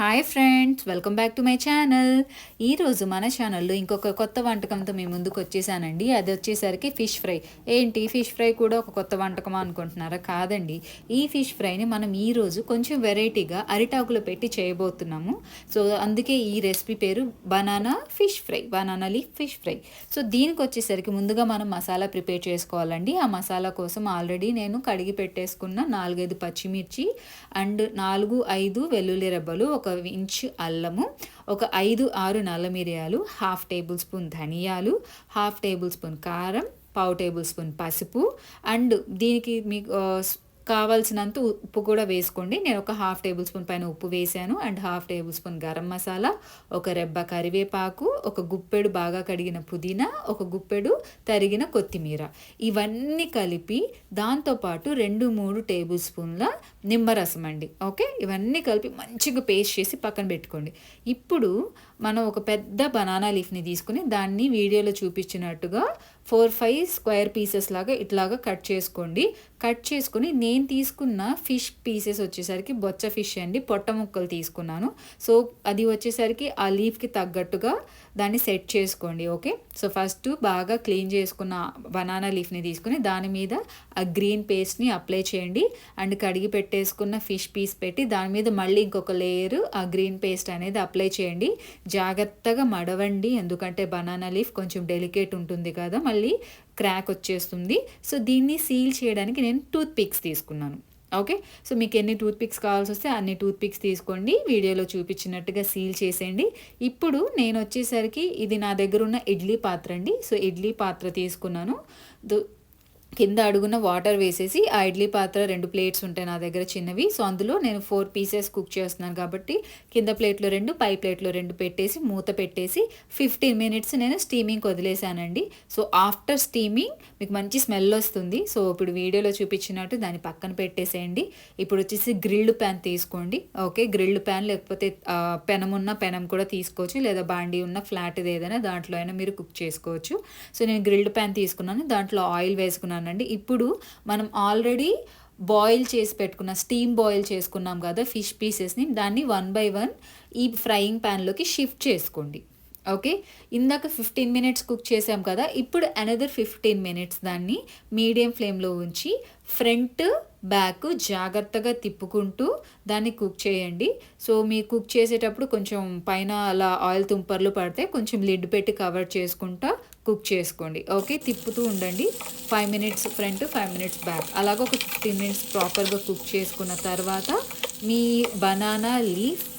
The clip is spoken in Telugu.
Hi friends, welcome back to my channel. ఈరోజు మన ఛానల్లో ఇంకొక కొత్త వంటకంతో మీ ముందుకు వచ్చేసానండి. అది వచ్చేసరికి ఫిష్ ఫ్రై. ఏంటి ఫిష్ ఫ్రై కూడా ఒక కొత్త వంటకమా అనుకుంటున్నారా? కాదండి. ఈ ఫిష్ ఫ్రైని మనం ఈరోజు కొంచెం వెరైటీగా అరిటాకులో పెట్టి చేయబోతున్నాము. సో అందుకే ఈ రెసిపీ పేరు banana fish fry, banana leaf fish fry. So దీనికి వచ్చేసరికి ముందుగా మనం మసాలా ప్రిపేర్ చేసుకోవాలండి. ఆ మసాలా కోసం ఆల్రెడీ నేను కడిగి పెట్టేసుకున్న 4-5 పచ్చిమిర్చి అండ్ 4-5 వెల్లుల్లి రెబ్బలు, ఒక ఇంచు అల్లము, ఒక 5-6 నల్ల మిరియాలు, హాఫ్ టేబుల్ స్పూన్ ధనియాలు, హాఫ్ టేబుల్ స్పూన్ కారం, పావు టేబుల్ స్పూన్ పసుపు అండ్ దీనికి మీకు కావాల్సినంత ఉప్పు కూడా వేసుకోండి. నేను ఒక హాఫ్ టేబుల్ స్పూన్ పైన ఉప్పు వేసాను and half table spoon garam masala, ఒక రెబ్బ కరివేపాకు, ఒక గుప్పెడు బాగా కడిగిన పుదీనా, ఒక గుప్పెడు తరిగిన కొత్తిమీర, ఇవన్నీ కలిపి దాంతోపాటు 2-3 టేబుల్ స్పూన్ల నిమ్మరసం అండి. ఓకే, ఇవన్నీ కలిపి మంచిగా పేస్ట్ చేసి పక్కన పెట్టుకోండి. ఇప్పుడు మనం ఒక పెద్ద బనానా లీఫ్ని తీసుకుని దాన్ని వీడియోలో చూపించినట్టుగా 4-5 స్క్వేర్ పీసెస్ లాగా ఇట్లాగా కట్ చేసుకోండి. కట్ చేసుకుని నేను తీసుకున్న ఫిష్ పీసెస్ వచ్చేసరికి బొచ్చ ఫిష్ అండి, పొట్ట ముక్కలు తీసుకున్నాను. సో అది వచ్చేసరికి ఆ లీఫ్కి తగ్గట్టుగా దాన్ని సెట్ చేసుకోండి. ఓకే, సో ఫస్ట్ బాగా క్లీన్ చేసుకున్న బనానా లీఫ్ని తీసుకుని దాని మీద ఆ గ్రీన్ పేస్ట్ని అప్లై చేయండి అండ్ కడిగి పెట్టేసుకున్న ఫిష్ పీస్ పెట్టి దాని మీద మళ్ళీ ఇంకొక లేయర్ ఆ గ్రీన్ పేస్ట్ అనేది అప్లై చేయండి. జాగ్రత్తగా మడవండి, ఎందుకంటే బనానా లీఫ్ కొంచెం డెలికేట్ ఉంటుంది కదా, మళ్ళీ క్రాక్ వచ్చేస్తుంది. సో దీన్ని సీల్ చేయడానికి నేను టూత్ పిక్స్ తీసుకున్నాను. ఓకే, సో మీకు ఎన్ని టూత్ పిక్స్ కావాల్సి వస్తే అన్ని టూత్ పిక్స్ తీసుకోండి, వీడియోలో చూపించినట్టుగా సీల్ చేసేయండి. ఇప్పుడు నేను వచ్చేసరికి ఇది నా దగ్గర ఉన్న ఇడ్లీ పాత్ర అండి. సో ఇడ్లీ పాత్ర తీసుకున్నాను. కింద అడుగున వాటర్ వేసేసి ఆ ఇడ్లీ పాత్ర 2 ప్లేట్స్ ఉంటాయి నా దగ్గర చిన్నవి. సో అందులో నేను 4 పీసెస్ కుక్ చేస్తున్నాను కాబట్టి కింద ప్లేట్లో 2, పై ప్లేట్లో 2 పెట్టేసి మూత పెట్టేసి 15 మినిట్స్ నేను స్టీమింగ్ వదిలేసానండి. సో ఆఫ్టర్ స్టీమింగ్ మీకు మంచి స్మెల్ వస్తుంది. సో ఇప్పుడు వీడియోలో చూపించినట్టు దాన్ని పక్కన పెట్టేసేయండి. ఇప్పుడు వచ్చేసి గ్రిల్డ్ ప్యాన్ తీసుకోండి. ఓకే, గ్రిల్డ్ ప్యాన్ లేకపోతే పెనం ఉన్న పెనం కూడా తీసుకోవచ్చు, లేదా బాండీ ఉన్న ఫ్లాట్ది ఏదైనా దాంట్లో అయినా మీరు కుక్ చేసుకోవచ్చు. సో నేను గ్రిల్డ్ ప్యాన్ తీసుకున్నాను, దాంట్లో ఆయిల్ వేసుకున్నాను. ఇప్పుడు మనం ఆల్రెడీ బాయిల్ చేసి పెట్టుకున్న స్టీమ్ బాయిల్ చేసుకున్నాం కదా ఫిష్ పీసెస్ని, దాన్ని 1 by 1 ఈ ఫ్రైయింగ్ ప్యాన్లోకి షిఫ్ట్ చేసుకోండి. ఓకే, ఇందాక 15 మినిట్స్ కుక్ చేసాం కదా, ఇప్పుడు అనదర్ 15 మినిట్స్ దాన్ని మీడియం ఫ్లేమ్లో ఉంచి ఫ్రంట్ బ్యాక్ జాగ్రత్తగా తిప్పుకుంటూ దాన్ని కుక్ చేయండి. సో మీరు కుక్ చేసేటప్పుడు కొంచెం పైన అలా ఆయిల్ తుంపర్లు పడితే కొంచెం లిడ్ పెట్టి కవర్ చేసుకుంటా కుక్ చేసుకోండి. ఓకే, తిప్పుతూ ఉండండి. 5 మినిట్స్ ఫ్రంట్, 5 మినిట్స్ బ్యాక్, అలాగ ఒక 15 మినిట్స్ ప్రాపర్గా కుక్ చేసుకున్న తర్వాత మీ బనానా లీఫ్